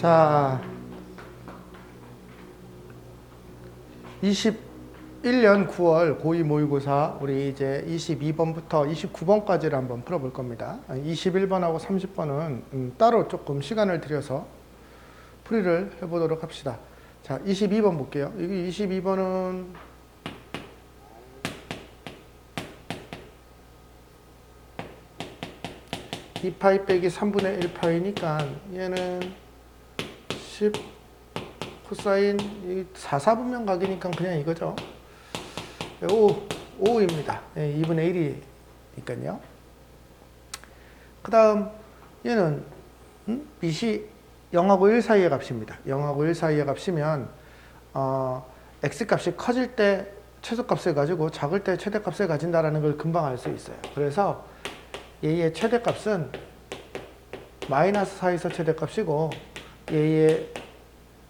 자, 21년 9월 고2 모의고사 우리 이제 22번부터 29번까지를 한번 풀어볼 겁니다. 21번하고 30번은 따로 조금 시간을 들여서 풀이를 해보도록 합시다. 자, 22번 볼게요. 여기 22번은 2파이 빼기 3분의 1파이니까 얘는 10 코사인 4, 4분면 각이니까 그냥 이거죠. 5입니다. 2분의 1이니까요. 그 다음 얘는 빛이 0하고 1 사이의 값입니다. 0하고 1 사이의 값이면 x값이 커질 때 최소값을 가지고 작을 때 최대값을 가진다는 걸 금방 알 수 있어요. 그래서 얘의 최대값은 마이너스 4에서 최대값이고 얘의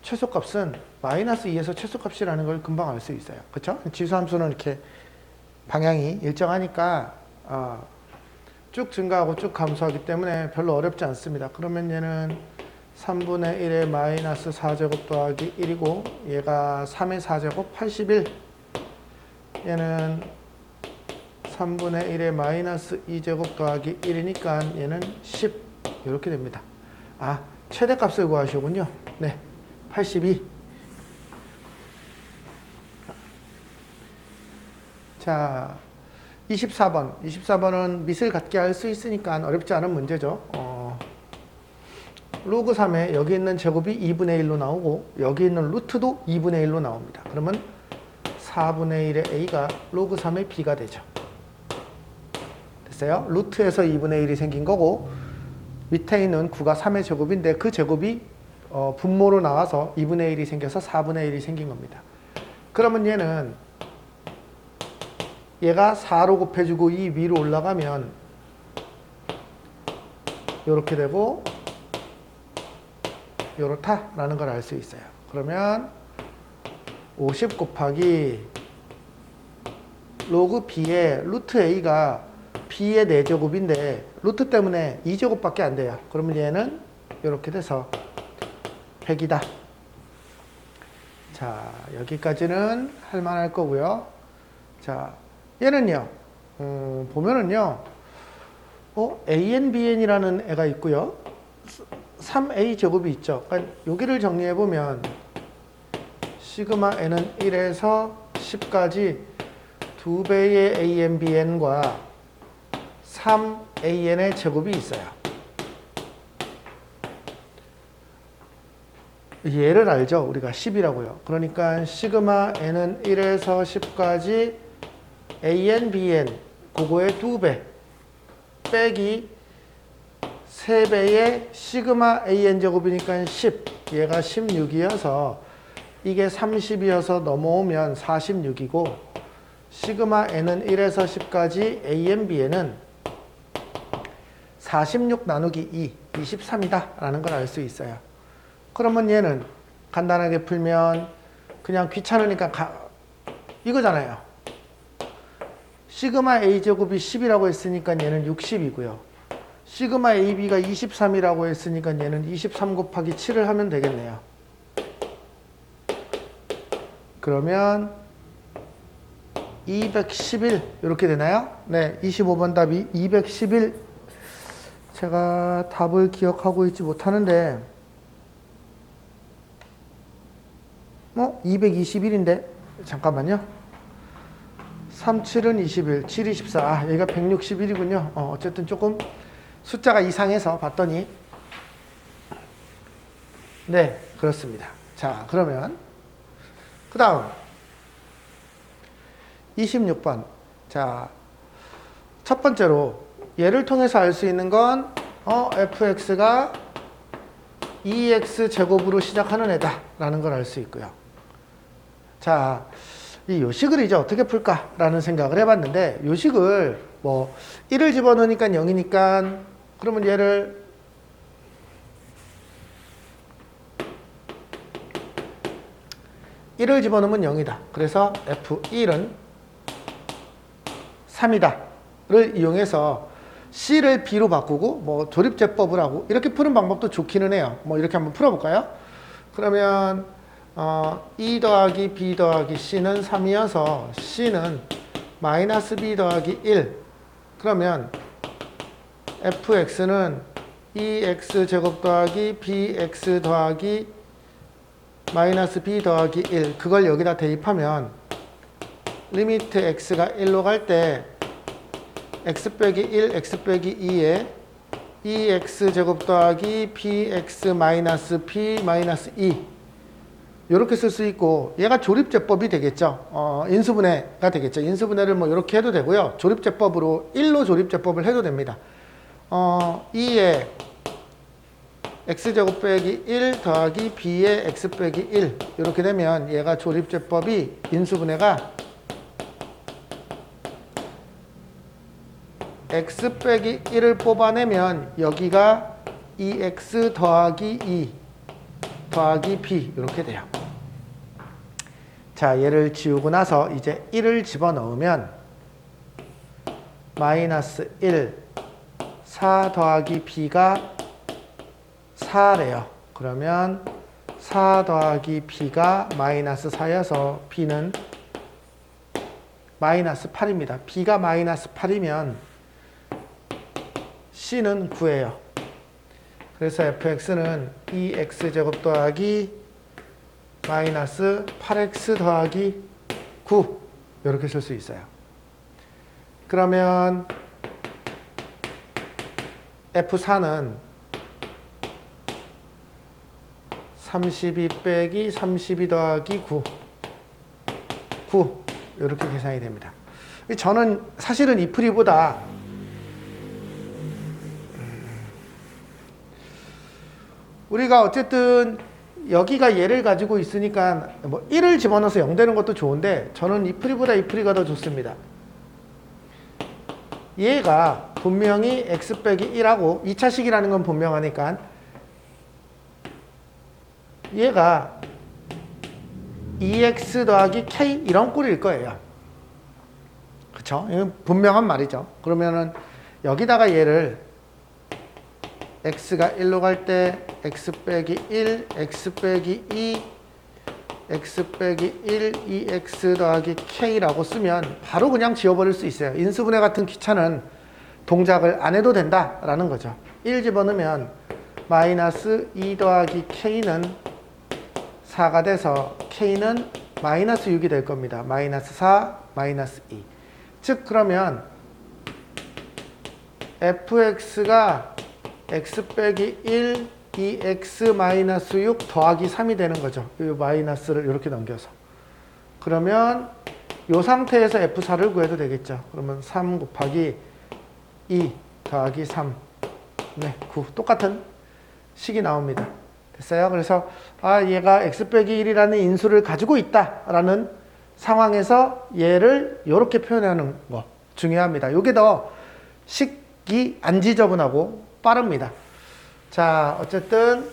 최소값은 마이너스 2에서 최소값이라는 걸 금방 알 수 있어요. 그렇죠? 지수함수는 이렇게 방향이 일정하니까 쭉 증가하고 쭉 감소하기 때문에 별로 어렵지 않습니다. 그러면 얘는 3분의 1의 마이너스 4제곱 더하기 1이고 얘가 3의 4제곱 81. 얘는 3분의 1의 마이너스 2제곱 더하기 1이니까 얘는 10 이렇게 됩니다. 최대값을 구하시군요. 네, 82. 자, 24번. 24번은 밑을 같게 할 수 있으니까 어렵지 않은 문제죠. 로그 3에 여기 있는 제곱이 2분의 1로 나오고 여기 있는 루트도 2분의 1로 나옵니다. 그러면 4분의 1의 a가 로그 3의 b가 되죠. 됐어요? 루트에서 2분의 1이 생긴 거고 밑에 있는 9가 3의 제곱인데 그 제곱이 분모로 나와서 2분의 1이 생겨서 4분의 1이 생긴 겁니다. 그러면 얘가 4로 곱해주고 이 위로 올라가면 이렇게 되고 이렇다라는 걸 알 수 있어요. 그러면 50 곱하기 로그 b의 루트 a가 b의 4제곱인데 루트 때문에 2제곱밖에 안 돼요. 그러면 얘는 이렇게 돼서 100이다. 자, 여기까지는 할만할 거고요. 자, 얘는요. 보면은요. ANBN이라는 애가 있고요. 3A 제곱이 있죠. 그러니까 여기를 정리해 보면 시그마 n은 1에서 10까지 2배의 ANBN과 3AN의 제곱이 있어요. 얘를 알죠? 우리가 10이라고요. 그러니까 시그마 n은 1에서 10까지 ANBN 그거의 2배 빼기 3배의 시그마 AN 제곱이니까 10 얘가 16이어서 이게 30이어서 넘어오면 46이고 시그마 n은 1에서 10까지 ANBN은 46 나누기 2, 23이다 라는 걸 알 수 있어요. 그러면 얘는 간단하게 풀면 그냥 귀찮으니까 이거잖아요. 시그마 A제곱이 10이라고 했으니까 얘는 60이고요. 시그마 AB가 23이라고 했으니까 얘는 23 곱하기 7을 하면 되겠네요. 그러면 211 이렇게 되나요? 네, 25번 답이 211. 제가 답을 기억하고 있지 못하는데 221인데 잠깐만요. 3, 7은 21, 7, 24. 얘가 161이군요. 어쨌든 조금 숫자가 이상해서 봤더니 네, 그렇습니다. 자, 그러면 그 다음 26번. 자, 첫 번째로 얘를 통해서 알 수 있는 건 fx가 2x 제곱으로 시작하는 애다 라는 걸 알 수 있고요. 자, 이 요식을 이제 어떻게 풀까 라는 생각을 해봤는데 요식을 1을 집어넣으니까 0이니까 그러면 얘를 (1을) 집어넣으면 0이다. 그래서 f1은 3이다 를 이용해서 C를 B로 바꾸고 뭐 조립제법을 하고 이렇게 푸는 방법도 좋기는 해요. 뭐 이렇게 한번 풀어볼까요? 그러면 E 더하기 B 더하기 C는 3이어서 C는 마이너스 B 더하기 1. 그러면 fx는 2x 제곱 더하기 bx 더하기 마이너스 b 더하기 1. 그걸 여기다 대입하면 리미트 x가 1로 갈 때 x 빼기 1, x 빼기 2에 2x 제곱 더하기 bx 마이너스 p 마이너스 2 이렇게 쓸 수 있고, 얘가 조립제법이 되겠죠. 인수분해가 되겠죠. 인수분해를 뭐 이렇게 해도 되고요. 조립제법으로 1로 조립제법을 해도 됩니다. 2에 x제곱 빼기 1 더하기 b의 x 빼기 1 이렇게 되면 얘가 조립제법이 인수분해가 x 빼기 1을 뽑아내면 여기가 2x 더하기 2 더하기 b 이렇게 돼요. 자, 얘를 지우고 나서 이제 1을 집어넣으면 마이너스 1 4 더하기 b가 4래요. 그러면 4 더하기 b가 마이너스 4여서 b는 마이너스 8입니다. b가 마이너스 8이면 c는 9예요. 그래서 fx는 2x제곱 더하기 마이너스 8x 더하기 9 이렇게 쓸 수 있어요. 그러면 F4는 32 빼기 32 더하기 9 이렇게 계산이 됩니다. 저는 사실은 이 풀이보다 우리가 어쨌든 여기가 얘를 가지고 있으니까 뭐 1을 집어넣어서 0 되는 것도 좋은데 저는 이 풀이보다 이 풀이가 더 좋습니다. 얘가 분명히 x 빼기 1하고 2차식이라는 건 분명하니까 얘가 2x 더하기 k 이런 꼴일 거예요. 그쵸? 이건 분명한 말이죠. 그러면은 여기다가 얘를 x가 1로 갈 때 x 빼기 1, x 빼기 2, x 빼기 1, 2x 더하기 k라고 쓰면 바로 그냥 지워버릴 수 있어요. 인수분해 같은 귀찮은 동작을 안 해도 된다라는 거죠. 1 집어넣으면 마이너스 2 더하기 k는 4가 돼서 k는 마이너스 6이 될 겁니다. 마이너스 4, 마이너스 2. 즉 그러면 fx가 x 빼기 1, 2x 마이너스 6 더하기 3이 되는 거죠. 이 마이너스를 이렇게 넘겨서. 그러면 이 상태에서 f4를 구해도 되겠죠. 그러면 3 곱하기 2 더하기 3. 네, 9. 똑같은 식이 나옵니다. 됐어요? 그래서 얘가 x 빼기 1이라는 인수를 가지고 있다라는 상황에서 얘를 이렇게 표현하는 거 중요합니다. 이게 더 식이 안 지저분하고 빠릅니다. 자, 어쨌든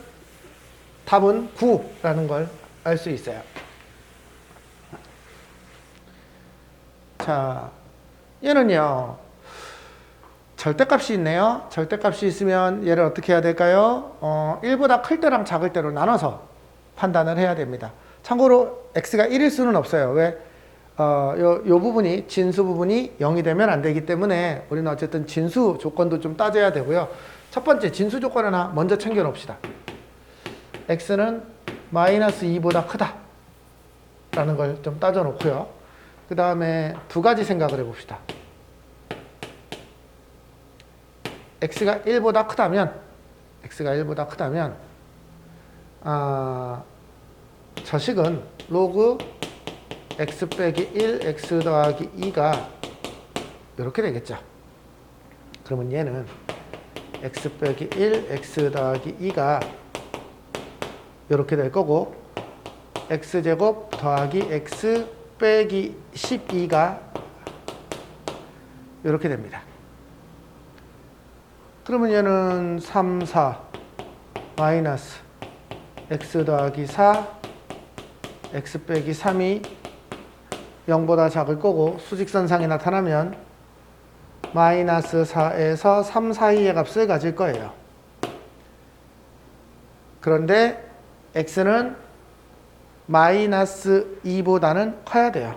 답은 9라는 걸 알 수 있어요. 자, 얘는요. 절대값이 있네요. 절대값이 있으면 얘를 어떻게 해야 될까요? 1보다 클 때랑 작을 때로 나눠서 판단을 해야 됩니다. 참고로 x가 1일 수는 없어요. 왜? 요 부분이 진수 부분이 0이 되면 안 되기 때문에 우리는 어쨌든 진수 조건도 좀 따져야 되고요. 첫 번째 진수 조건 하나 먼저 챙겨 놓읍시다. x는 마이너스 2보다 크다 라는 걸 좀 따져 놓고요. 그 다음에 두 가지 생각을 해 봅시다. x가 1보다 크다면 저 식은 로그 x 빼기 1 x 더하기 2가 이렇게 되겠죠. 그러면 얘는 x 빼기 1 x 더하기 2가 이렇게 될 거고 x제곱 더하기 x 빼기 12가 이렇게 됩니다. 그러면 얘는 3, 4 마이너스 x 더하기 4 x 빼기 3이 0보다 작을 거고 수직선상에 나타나면 마이너스 4에서 3 사이의 값을 가질 거예요. 그런데 x는 마이너스 2보다는 커야 돼요.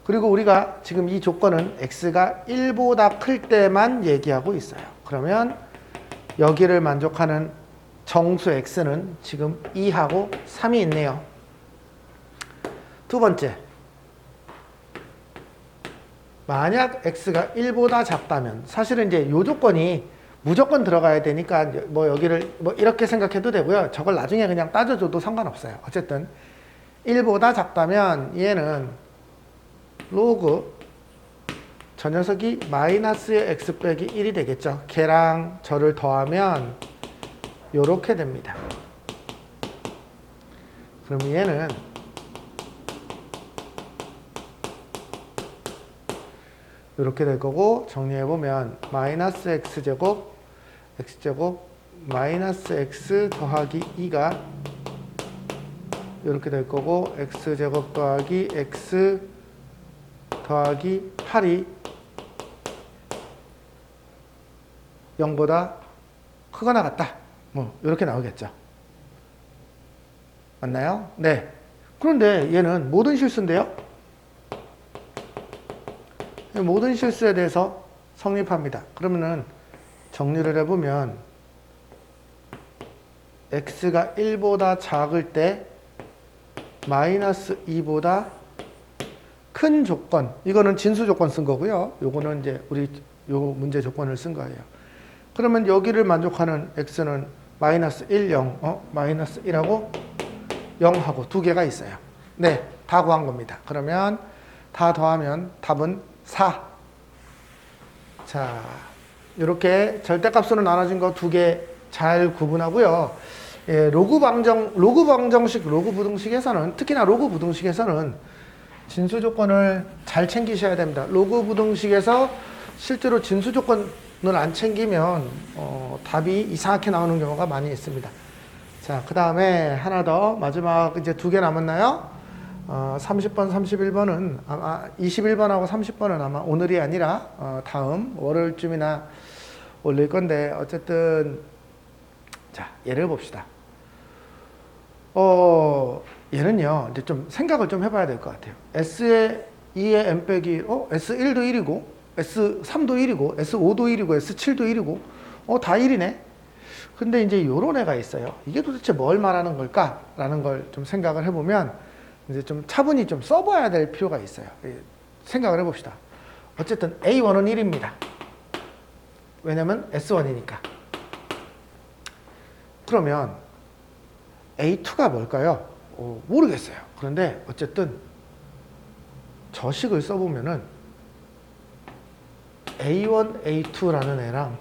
그리고 우리가 지금 이 조건은 x가 1보다 클 때만 얘기하고 있어요. 그러면 여기를 만족하는 정수 x는 지금 2하고 3이 있네요. 두 번째, 만약 x가 1보다 작다면 사실은 이제 이 조건이 무조건 들어가야 되니까 뭐 여기를 뭐 이렇게 생각해도 되고요. 저걸 나중에 그냥 따져줘도 상관없어요. 어쨌든 1보다 작다면 얘는 로그 저 녀석이 마이너스의 x 빼기 1이 되겠죠. 걔랑 저를 더하면 요렇게 됩니다. 그럼 얘는 이렇게 될 거고, 정리해보면 마이너스 x제곱 마이너스 x 더하기 2가 이렇게 될 거고, x제곱 더하기 x 더하기 8이 0보다 크거나 같다. 뭐 이렇게 나오겠죠. 맞나요? 네. 그런데 얘는 모든 실수인데요. 모든 실수에 대해서 성립합니다. 그러면은 정리를 해보면 x가 1보다 작을 때 마이너스 2보다 큰 조건, 이거는 진수 조건 쓴 거고요. 요거는 이제 우리 요 문제 조건을 쓴 거예요. 그러면 여기를 만족하는 x는 마이너스 1, 0, 마이너스 1하고 0하고 두 개가 있어요. 네, 다 구한 겁니다. 그러면 다 더하면 답은 4. 자, 이렇게 절대값으로 나눠진 거 두 개 잘 구분하고요. 예, 로그 방정식, 로그 부등식에서는, 특히나 로그 부등식에서는 진수 조건을 잘 챙기셔야 됩니다. 로그 부등식에서 실제로 진수 조건을 안 챙기면 답이 이상하게 나오는 경우가 많이 있습니다. 자, 그 다음에 하나 더, 마지막 이제 두 개 남았나요? 30번, 31번은 아마 21번하고 30번은 아마 오늘이 아니라 다음 월요일쯤이나 올릴 건데, 어쨌든 자, 예를 봅시다. 얘는요, 이제 좀 생각을 좀 해봐야 될 것 같아요. S의 2의 n 빼기, S1도 1이고, S3도 1이고, S5도 1이고, S7도 1이고, 다 1이네? 근데 이제 요런 애가 있어요. 이게 도대체 뭘 말하는 걸까? 라는 걸 좀 생각을 해보면, 이제 좀 차분히 좀 써봐야 될 필요가 있어요. 생각을 해봅시다. 어쨌든 A1은 1입니다. 왜냐면 S1이니까. 그러면 A2가 뭘까요? 모르겠어요. 그런데 어쨌든 저 식을 써보면은 A1, A2라는 애랑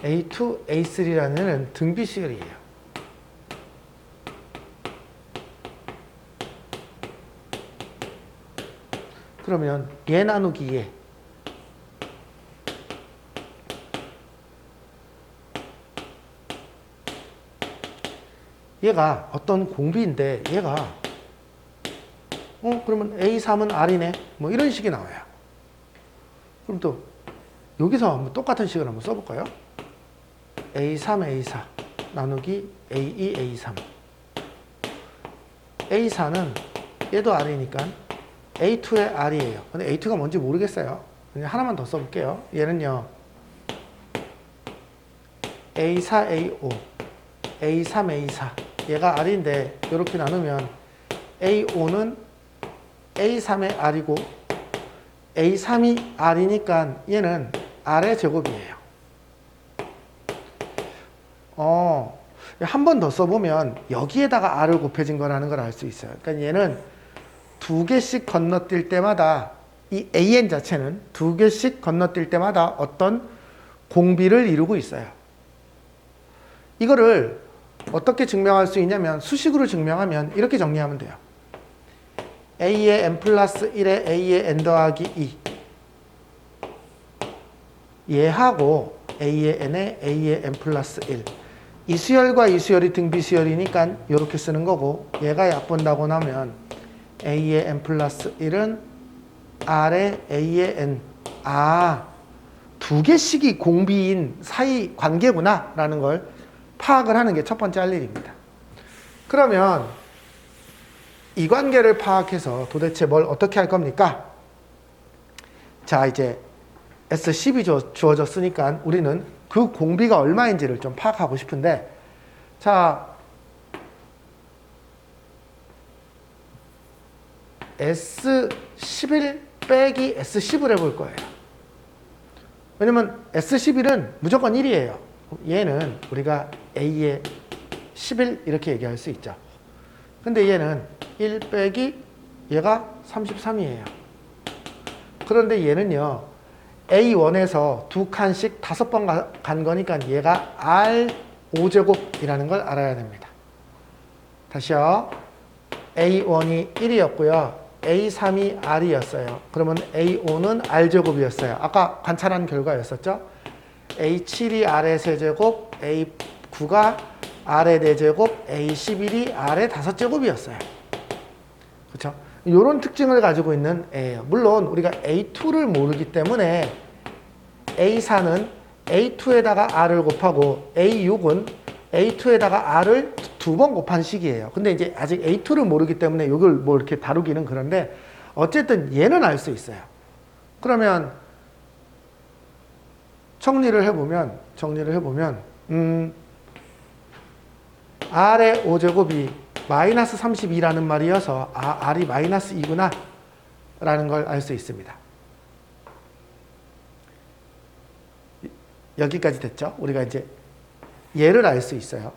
A2, A3라는 애는 등비시열이에요. 그러면 얘 나누기 얘, 얘가 어떤 공비인데 얘가 그러면 A3은 R이네 뭐 이런 식이 나와요. 그럼 또 여기서 한번 똑같은 식을 한번 써볼까요? A3, A4 나누기 A2, A3. A4는 얘도 R이니까 A2의 R이에요. 근데 A2가 뭔지 모르겠어요. 그냥 하나만 더 써볼게요. 얘는요, A4, A5, A3, A4. 얘가 R인데 이렇게 나누면 A5는 A3의 R이고 A3이 R이니까 얘는 R의 제곱이에요. 한 번 더 써보면 여기에다가 R을 곱해진 거라는 걸 알 수 있어요. 그러니까 얘는 두 개씩 건너뛸 때마다 이 AN 자체는 두 개씩 건너뛸 때마다 어떤 공비를 이루고 있어요. 이거를 어떻게 증명할 수 있냐면 수식으로 증명하면 이렇게 정리하면 돼요. A의 n 플러스 1에 A의 n 더하기 2 얘하고 A의 n에 A의 n 플러스 1 이 수열과 이 수열이 등비수열이니까 이렇게 쓰는 거고, 얘가 약분다고 나면 A의 n 플러스 1은 R에 A에 N. 두 개씩이 공비인 사이 관계구나 라는 걸 파악을 하는 게 첫 번째 할 일입니다. 그러면 이 관계를 파악해서 도대체 뭘 어떻게 할 겁니까? 자, 이제 S10이 주어졌으니까 우리는 그 공비가 얼마인지를 좀 파악하고 싶은데, 자, S11 빼기 S10을 해볼 거예요. 왜냐면 S11은 무조건 1이에요. 얘는 우리가 A의 11 이렇게 얘기할 수 있죠. 근데 얘는 1 빼기 얘가 33이에요. 그런데 얘는요, A1에서 두 칸씩 5번 간 거니까 얘가 R5제곱이라는 걸 알아야 됩니다. 다시요. A1이 1이었고요. A3이 R이었어요. 그러면 A5는 R제곱이었어요. 아까 관찰한 결과였었죠. A7이 R의 세제곱, A9가 R의 4제곱, A11이 R의 5제곱이었어요. 그렇죠? 이런 특징을 가지고 있는 A예요. 물론 우리가 A2를 모르기 때문에 A4는 A2에다가 R을 곱하고 A6은 A2에다가 R을 2번 곱한 식이에요. 근데 이제 아직 A2를 모르기 때문에 이걸 뭐 이렇게 다루기는 그런데 어쨌든 얘는 알 수 있어요. 그러면 정리를 해보면 R의 5제곱이 마이너스 32라는 말이어서 R이 마이너스 2구나 라는 걸 알 수 있습니다. 여기까지 됐죠? 우리가 이제 얘를 알 수 있어요.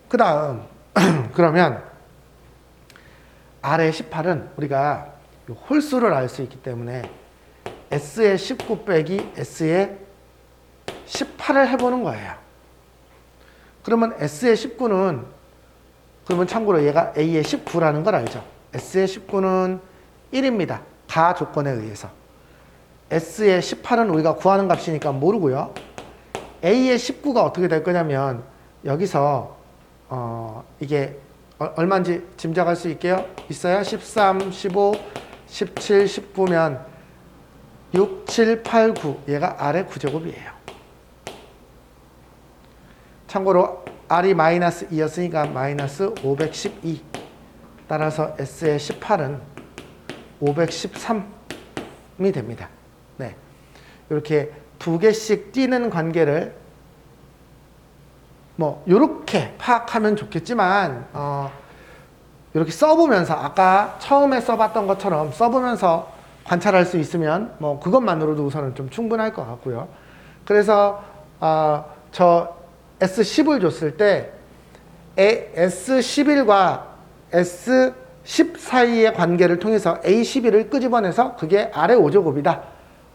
그 다음 그러면 R의 18은 우리가 홀수를 알 수 있기 때문에 S의 19 빼기 S의 18을 해보는 거예요. 그러면 S의 19는 그러면 참고로 얘가 A의 19라는 걸 알죠. S의 19는 1입니다. 가 조건에 의해서. S의 18은 우리가 구하는 값이니까 모르고요. A의 19가 어떻게 될 거냐면 여기서 이게 얼마인지 짐작할 수 있어요? 13, 15, 17, 19면 6, 7, 8, 9 얘가 R의 9제곱이에요. 참고로 R이 마이너스 2였으니까 마이너스 512. 따라서 S의 18은 513이 됩니다. 네. 이렇게 두 개씩 띄는 관계를 뭐 이렇게 파악하면 좋겠지만 이렇게 써보면서 아까 처음에 써봤던 것처럼 써보면서 관찰할 수 있으면 뭐 그것만으로도 우선은 좀 충분할 것 같고요. 그래서 저 S10을 줬을 때 S11과 S10 사이의 관계를 통해서 A11을 끄집어내서 그게 R의 5제곱이다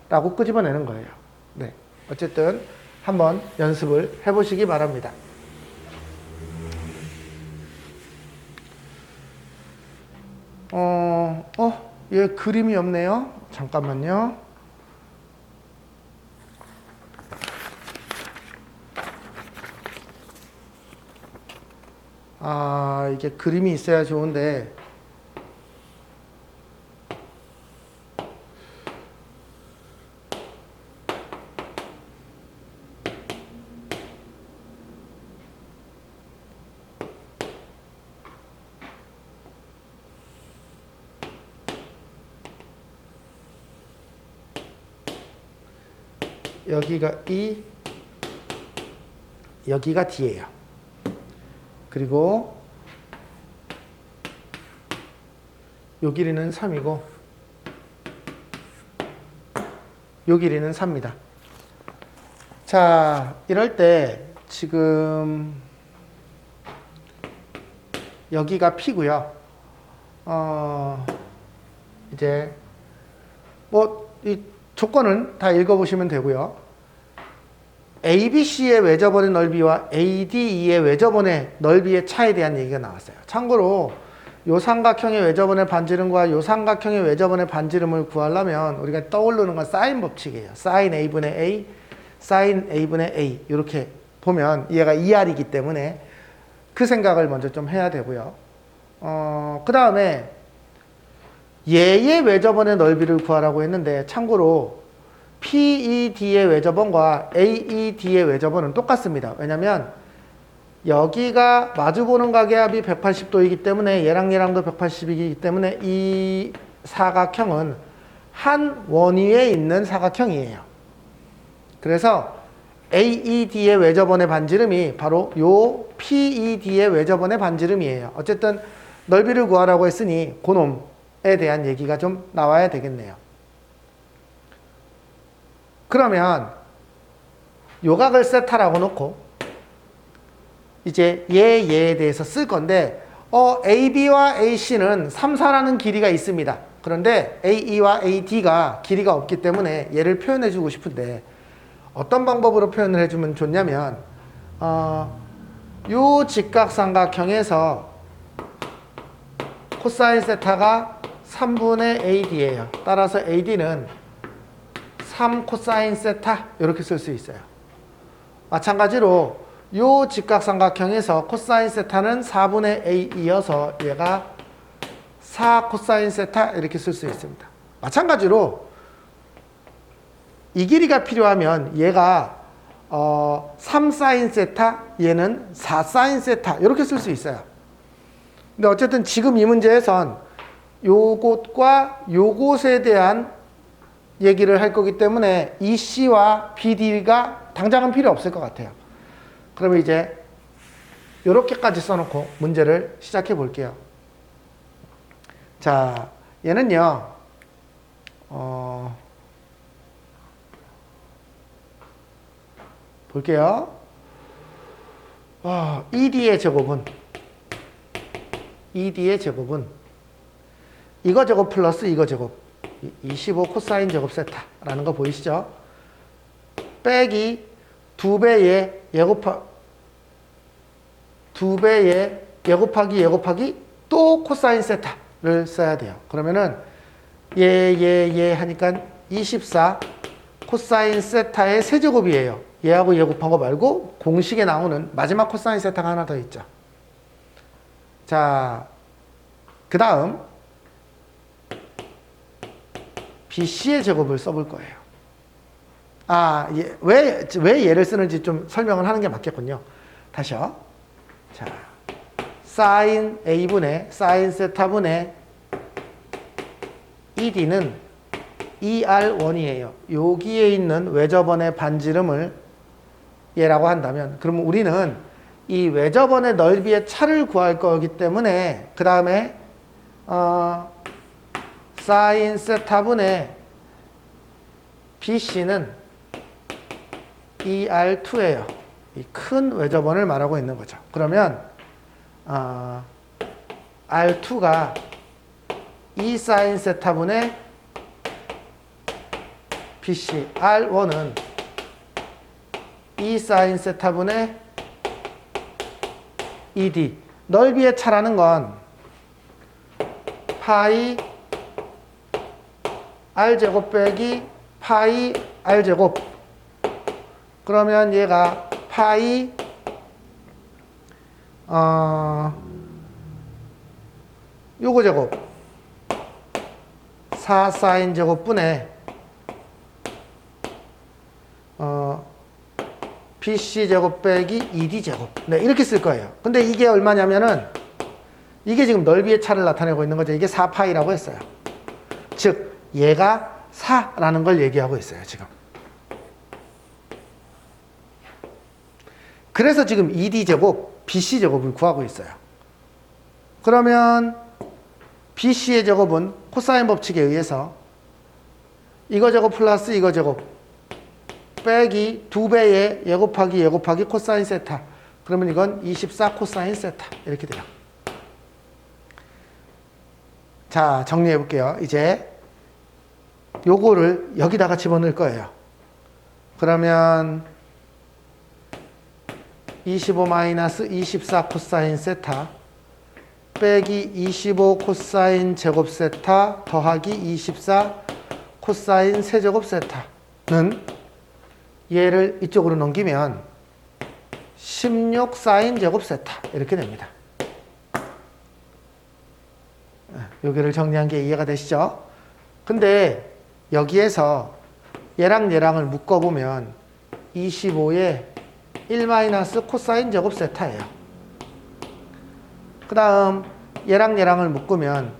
라고 끄집어내는 거예요. 네. 어쨌든 한번 연습을 해보시기 바랍니다. 얘 그림이 없네요. 잠깐만요. 이게 그림이 있어야 좋은데 여기가 E, 여기가 D예요. 그리고 요 길이는 3이고 요 길이는 4입니다. 자, 이럴 때 지금 여기가 P고요. 이제 뭐 이 조건은 다 읽어보시면 되고요. ABC의 외접원의 넓이와 ADE의 외접원의 넓이의 차에 대한 얘기가 나왔어요. 참고로 요 삼각형의 외접원의 반지름과 요 삼각형의 외접원의 반지름을 구하려면 우리가 떠오르는 건 사인 법칙이에요. 사인 A분의 A, 사인 A분의 A 이렇게 보면 얘가 2R이기 때문에 그 생각을 먼저 좀 해야 되고요. 그 다음에 얘의 외접원의 넓이를 구하라고 했는데 참고로 PED의 외접원과 AED의 외접원은 똑같습니다. 왜냐면 여기가 마주보는 가계합이 180도이기 때문에 얘랑 얘랑도 180이기 때문에 이 사각형은 한 원위에 있는 사각형이에요. 그래서 AED의 외접원의 반지름이 바로 요 PED의 외접원의 반지름이에요. 어쨌든 넓이를 구하라고 했으니 그놈에 대한 얘기가 좀 나와야 되겠네요. 그러면 요각을 세타라고 놓고 이제 얘에 대해서 쓸 건데 AB와 AC는 3, 4라는 길이가 있습니다. 그런데 AE와 AD가 길이가 없기 때문에 얘를 표현해 주고 싶은데 어떤 방법으로 표현을 해주면 좋냐면 요 직각삼각형에서 코사인 세타가 3분의 AD예요. 따라서 AD는 3 코사인 세타 이렇게 쓸 수 있어요. 마찬가지로 요 직각삼각형에서 코사인 세타는 4분의 A이어서 얘가 4 코사인 세타 이렇게 쓸 수 있습니다. 마찬가지로 이 길이가 필요하면 얘가 3 사인 세타, 얘는 4 사인 세타 이렇게 쓸 수 있어요. 근데 어쨌든 지금 이 문제에선 요것과 요것에 대한 얘기를 할 거기 때문에 EC와 BD가 당장은 필요 없을 것 같아요. 그러면 이제 이렇게까지 써놓고 문제를 시작해 볼게요. 자, 얘는요, 볼게요. ED의 제곱은 이거 제곱 플러스 이거 제곱 25 코사인 제곱 세타라는 거 보이시죠? 빼기 2배의 얘 곱하기 또 코사인 세타를 써야 돼요. 그러면은 얘 하니까 24 코사인 세타의 세제곱이에요. 얘하고 얘 곱한 거 말고 공식에 나오는 마지막 코사인 세타가 하나 더 있죠. 자, 그 다음 BC의 제곱을 써볼 거예요. 왜 얘를 쓰는지 좀 설명을 하는 게 맞겠군요. 다시요. 자, 사인 A분의 사인 세타분의 ED는 ER1이에요. 여기에 있는 외접원의 반지름을 얘라고 한다면, 그러면 우리는 이 외접원의 넓이의 차를 구할 거기 때문에 그 다음에 사인 세타분의 BC는 ER2예요. 이 큰 외접원을 말하고 있는 거죠. 그러면 R2가 E 사인 세타분의 BC, R1은 E 사인 세타분의 ED. 넓이의 차라는 건 파이 R제곱 빼기 파이 R제곱. 그러면 얘가 파이 요거 제곱 4 사인 제곱분의 BC 제곱 빼기 ED 제곱. 네, 이렇게 쓸 거예요. 근데 이게 얼마냐면은 이게 지금 넓이의 차를 나타내고 있는 거죠. 이게 4파이라고 했어요. 즉 얘가 4라는 걸 얘기하고 있어요, 지금. 그래서 지금 ED 제곱, BC 제곱을 구하고 있어요. 그러면 BC의 제곱은 코사인 법칙에 의해서 이거 제곱 플러스 이거 제곱 빼기 2배의 얘 곱하기 코사인 세타. 그러면 이건 24 코사인 세타 이렇게 돼요. 자, 정리해 볼게요. 이제 요거를 여기다가 집어넣을 거예요. 그러면 25 마이너스 24 코사인 세타 빼기 25 코사인 제곱 세타 더하기 24 코사인 세제곱 세타는 얘를 이쪽으로 넘기면 16 사인 제곱 세타 이렇게 됩니다. 여기를 정리한 게 이해가 되시죠? 근데 여기에서 얘랑 얘랑을 묶어보면 25에 1 코사인 제곱 세타예요. 그 다음 얘랑 얘랑을 묶으면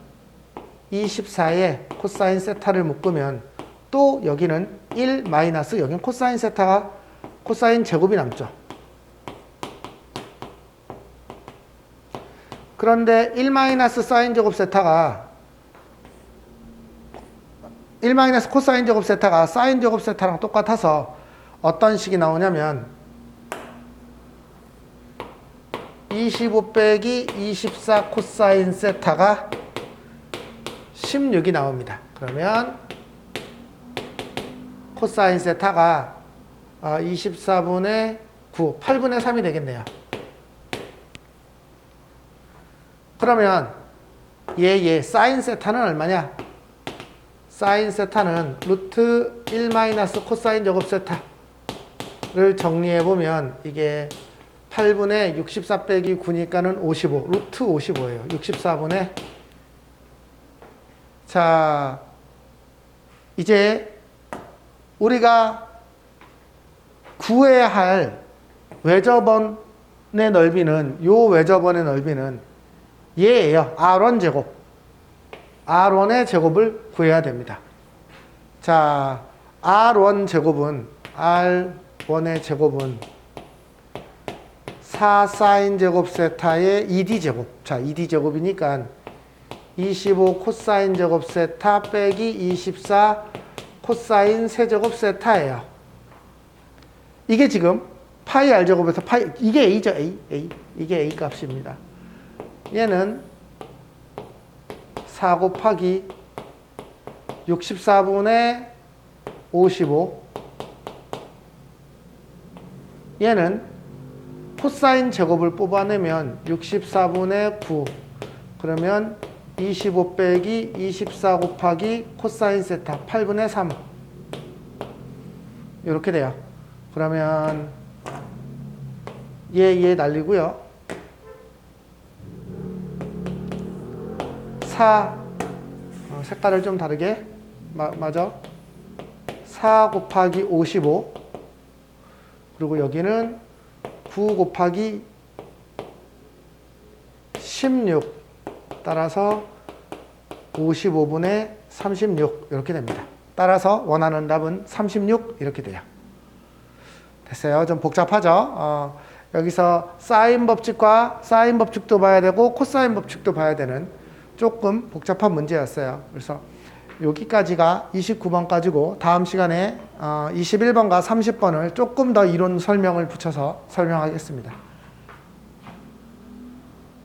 24에 코사인 세타를 묶으면 또 여기는 1 여긴 코사인 세타가 코사인 제곱이 남죠. 그런데 1 사인 제곱 세타가 1 코사인 제곱 세타가 사인 제곱 세타랑 똑같아서 어떤 식이 나오냐면 25 빼기 24 코사인 세타가 16이 나옵니다. 그러면 코사인 세타가 24분의 9, 8분의 3이 되겠네요. 그러면 사인 세타는 얼마냐? 사인 세타는 루트 1 코사인 제곱 세타를 정리해보면 이게 8분의 64 빼기 9니까는 55, 루트 55예요. 64분의 자, 이제 우리가 구해야 할 외접원의 넓이는 요 외접원의 넓이는 얘예요. R1 제곱. R1의 제곱을 구해야 됩니다. 자, R1 제곱은 4 사인 제곱 세타의 2D 제곱. 자, 2D 제곱이니까 25 코사인 제곱 세타 빼기 24 코사인 세제곱 세타예요. 이게 지금 파이 R 제곱에서 이게 A죠, A. 이게 A 값입니다. 얘는 4 곱하기 64분의 55. 얘는 코사인 제곱을 뽑아내면 64분의 9. 그러면 25 빼기 24 곱하기 코사인 세타 8분의 3. 이렇게 돼요. 그러면 얘 날리고요. 4 색깔을 좀 다르게 맞아. 4 곱하기 55. 그리고 여기는 9 곱하기 16. 따라서 55분의 36 이렇게 됩니다. 따라서 원하는 답은 36 이렇게 돼요. 됐어요? 좀 복잡하죠? 여기서 사인 법칙과 사인 법칙도 봐야 되고 코사인 법칙도 봐야 되는 조금 복잡한 문제였어요. 그래서 여기까지가 29번까지고 다음 시간에 21번과 30번을 조금 더 이론 설명을 붙여서 설명하겠습니다.